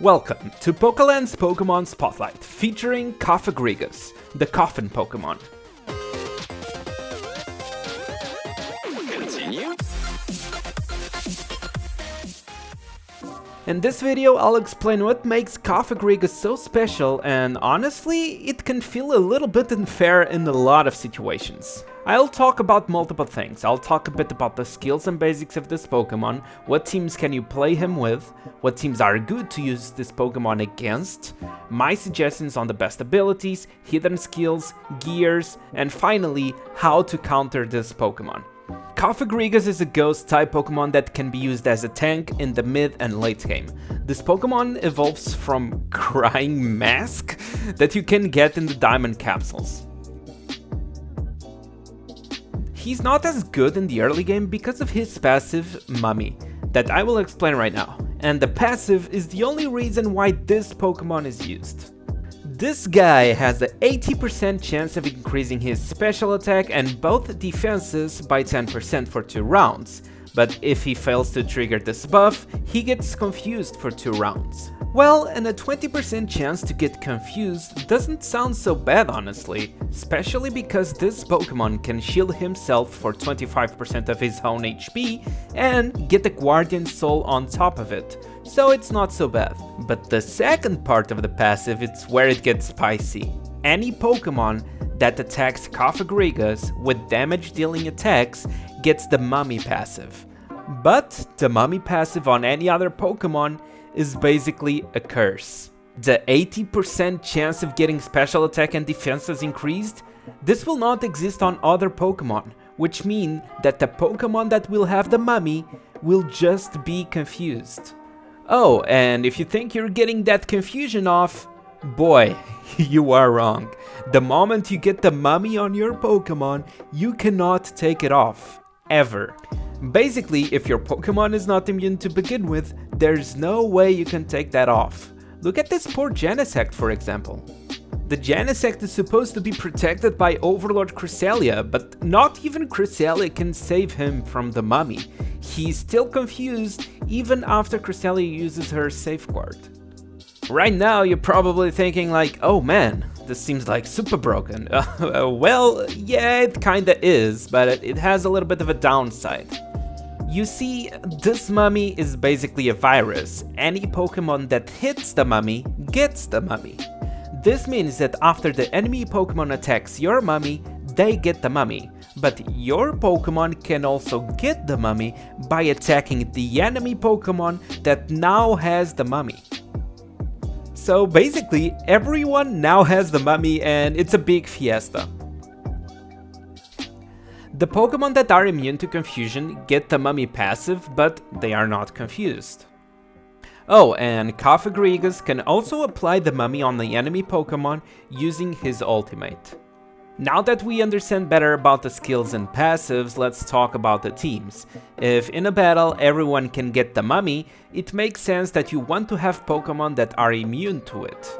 Welcome to Pokeland's Pokemon Spotlight, featuring Cofagrigus, the Coffin Pokemon. Continue. In this video, I'll explain what makes Cofagrigus so special, and honestly, it can feel a little bit unfair in a lot of situations. I'll talk about multiple things. I'll talk a bit about the skills and basics of this Pokemon, what teams can you play him with, what teams are good to use this Pokemon against, my suggestions on the best abilities, hidden skills, gears, and finally, how to counter this Pokemon. Cofagrigus is a ghost-type Pokemon that can be used as a tank in the mid and late game. This Pokemon evolves from Crying Mask that you can get in the Diamond capsules. He's not as good in the early game because of his passive, Mummy, that I will explain right now. And the passive is the only reason why this Pokemon is used. This guy has an 80% chance of increasing his special attack and both defenses by 10% for 2 rounds. But if he fails to trigger this buff, he gets confused for 2 rounds. Well, and a 20% chance to get confused doesn't sound so bad honestly, especially because this Pokemon can shield himself for 25% of his own HP and get a Guardian Soul on top of it, so it's not so bad. But the second part of the passive is where it gets spicy. Any Pokemon that attacks Cofagrigus with damage dealing attacks gets the Mummy passive. But the Mummy passive on any other Pokemon is basically a curse. The 80% chance of getting special attack and defenses increased, this will not exist on other Pokemon, which means that the Pokemon that will have the Mummy will just be confused. Oh, and if you think you're getting that confusion off, boy, you are wrong. The moment you get the Mummy on your Pokemon, you cannot take it off, ever. Basically, if your Pokemon is not immune to begin with, there's no way you can take that off. Look at this poor Genesect, for example. The Genesect is supposed to be protected by Overlord Cresselia, but not even Cresselia can save him from the Mummy. He's still confused even after Cresselia uses her safeguard. Right now, you're probably thinking like, oh man, this seems like super broken. Well, yeah, it kinda is, but it has a little bit of a downside. You see, this Mummy is basically a virus. Any Pokemon that hits the Mummy gets the Mummy. This means that after the enemy Pokemon attacks your Mummy, they get the Mummy. But your Pokemon can also get the Mummy by attacking the enemy Pokemon that now has the Mummy. So basically, everyone now has the Mummy and it's a big fiesta. The Pokemon that are immune to confusion get the Mummy passive, but they are not confused. Oh, and Cofagrigus can also apply the Mummy on the enemy Pokemon using his ultimate. Now that we understand better about the skills and passives, let's talk about the teams. If in a battle everyone can get the Mummy, it makes sense that you want to have Pokemon that are immune to it.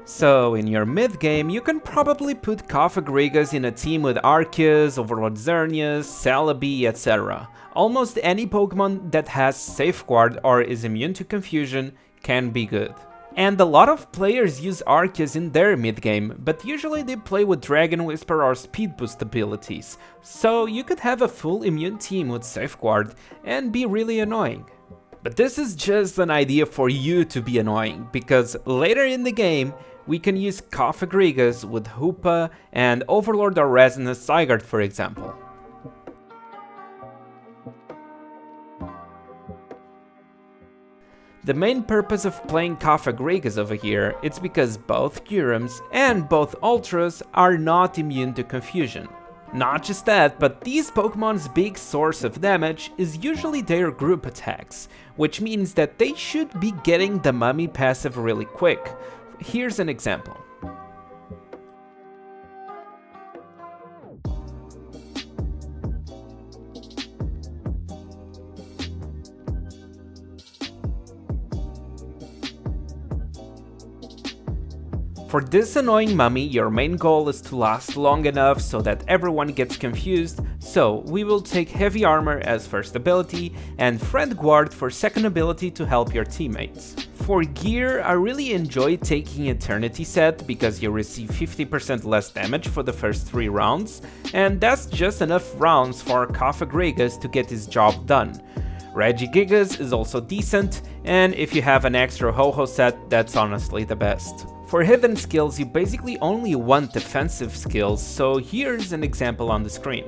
So in your mid game, you can probably put Cofagrigus in a team with Arceus, Overlord Xerneas, Celebi, etc. Almost any Pokemon that has Safeguard or is immune to confusion can be good. And a lot of players use Arceus in their mid game, but usually they play with Dragon Whisper or Speed Boost abilities, so you could have a full immune team with Safeguard and be really annoying. But this is just an idea for you to be annoying, because later in the game, we can use Cofagrigus with Hoopa and Overlord or Resonance Zygarde, for example. The main purpose of playing Cofagrigus over here is because both Gyurums and both Ultras are not immune to confusion. Not just that, but these Pokemon's big source of damage is usually their group attacks, which means that they should be getting the Mummy passive really quick. Here's an example. For this annoying Mummy, your main goal is to last long enough so that everyone gets confused, so we will take Heavy Armor as first ability and Friend Guard for second ability to help your teammates. For gear, I really enjoy taking Eternity set because you receive 50% less damage for the first 3 rounds, and that's just enough rounds for Cofagrigus to get his job done. Regigigas is also decent, and if you have an extra Ho-Ho set, that's honestly the best. For hidden skills, you basically only want defensive skills, so here's an example on the screen.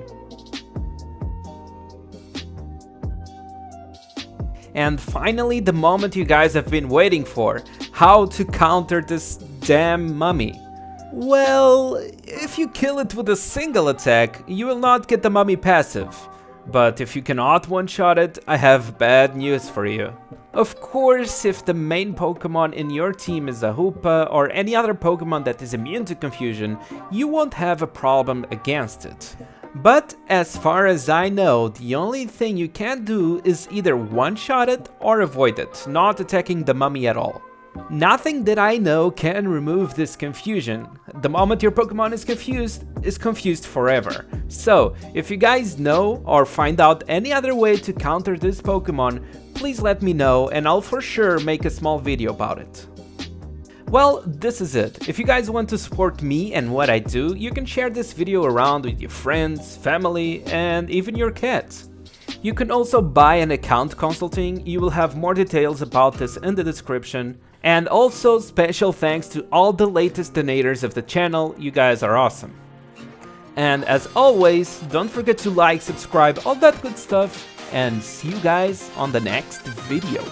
And finally, the moment you guys have been waiting for, how to counter this damn mummy. Well, if you kill it with a single attack, you will not get the mummy passive. But if you cannot one-shot it, I have bad news for you. Of course, if the main Pokemon in your team is a Hoopa or any other Pokemon that is immune to confusion, you won't have a problem against it. But as far as I know, the only thing you can do is either one-shot it or avoid it, not attacking the mummy at all. Nothing that I know can remove this confusion. The moment your Pokemon is confused forever. So, if you guys know or find out any other way to counter this Pokemon, please let me know and I'll for sure make a small video about it. Well, this is it. If you guys want to support me and what I do, you can share this video around with your friends, family, and even your cats. You can also buy an account consulting, you will have more details about this in the description. And also special thanks to all the latest donators of the channel, you guys are awesome. And as always, don't forget to like, subscribe, all that good stuff, and see you guys on the next video.